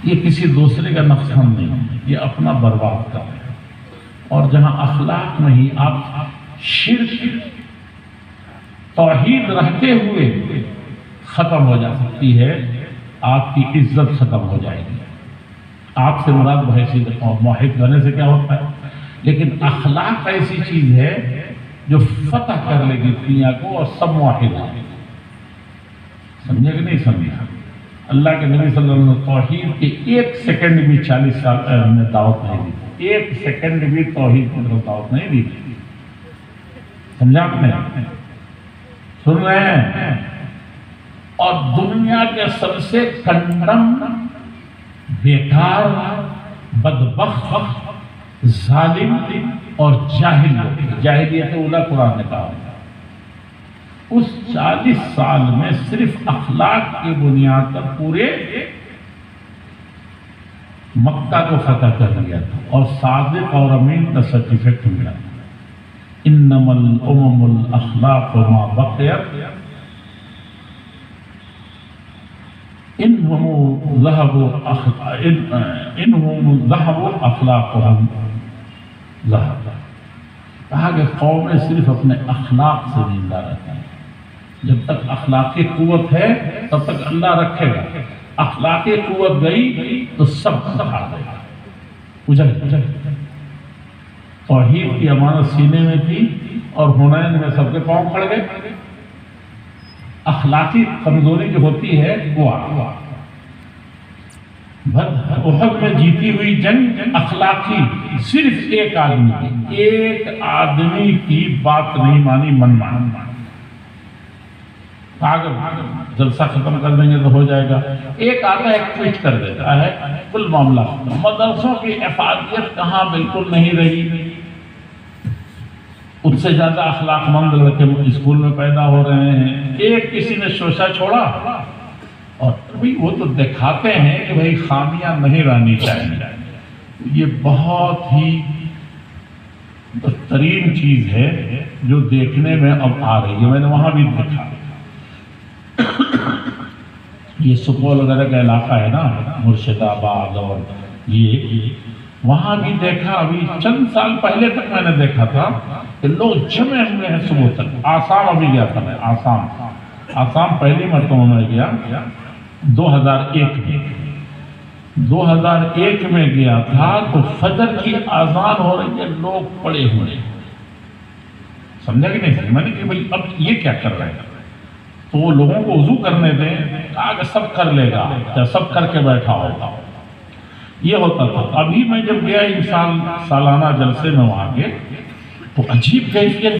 یہ کسی دوسرے کا نقصان نہیں، یہ اپنا برباد کر رہے ہیں۔ اور جہاں اخلاق میں ہی آپ شرک توحید رہتے ہوئے ختم ہو جا سکتی ہے، آپ کی عزت ختم ہو جائے گی۔ آپ سے مراد بحیثیت موحد بننے سے کیا ہوتا ہے، لیکن اخلاق ایسی چیز ہے جو فتح کر لے گی دنیا کو اور سب موحد ہوں گے۔ سمجھے کہ نہیں سمجھا؟ اللہ کے نبی صلی اللہ علیہ وسلم توحید کے ایک سیکنڈ بھی 40 سال میں دعوت نہیں دی، ایک سیکنڈ بھی توحید کی طرف دعوت نہیں دی۔ سمجھا آپ نے؟ سن رہے ہیں؟ اور دنیا کے سب سے کنڈم، بیکار، بدبخت، ظالم اور جاہل لوگ، جاہلیت اولیٰ قرآن نے کہا، اس 40 سال میں صرف اخلاق کی بنیاد پر پورے مکہ کو فتح کر لیا تھا، اور صادق اور امین کا سرٹیفکیٹ ملا تھا۔ انما الامم الاخلاق ما بقیت انہم ذہبوا اخلاقهم ذہب۔ کہا کہ قومیں صرف اپنے اخلاق سے زندہ رہتی ہیں۔ جب تک اخلاقی قوت ہے تب تک اللہ رکھے گا، اخلاقی قوت گئی تو سب کھا دے گا، اجل۔ توحید کی امانت سینے میں تھی اور حنین میں سب کے پاؤں پڑ گئے۔ اخلاقی کمزوری جو ہوتی ہے وہ احد میں جیتی ہوئی جنگ اخلاقی، صرف ایک آدمی کی بات نہیں مانی، من مان۔ جلسہ ختم کر دیں گے تو ہو جائے گا، ایک آتا ہے ٹویٹ کر دیتا ہے، کل معاملہ ختم۔ مدرسوں کی افادیت کہاں بالکل نہیں رہی، اس سے زیادہ اخلاق مند لڑکے اسکول میں پیدا ہو رہے ہیں۔ ایک کسی نے شوشہ چھوڑا اور وہ تو دکھاتے ہیں کہ بھائی خامیاں نہیں رہنی چاہیے۔ یہ بہت ہی بہترین چیز ہے جو دیکھنے میں اب آ رہی ہے، میں نے وہاں بھی دیکھا۔ یہ سپول وغیرہ کا علاقہ ہے نا، مرشد آباد، اور یہ وہاں بھی دیکھا۔ ابھی چند سال پہلے تک میں نے دیکھا تھا کہ لوگ جمع ہوئے ہیں صبح تک۔ آسام ابھی گیا تھا میں، آسام پہلی مرتبہ میں گیا 2001 میں گیا تھا، تو فجر کی اذان ہو رہی ہے، لوگ پڑے ہوئے ہیں۔ سمجھا کہ نہیں سمجھا؟ میں نے کہ بھائی اب یہ کیا کر رہے ہیں؟ تو وہ لوگوں کو وضو کرنے دیں، کہا کہ سب کر لے گا، یا سب کر کے بیٹھا ہوگا۔ یہ ہوتا تھا۔ ابھی میں جب گیا سالانہ جلسے میں وہاں کے، تو عجیب کیفیت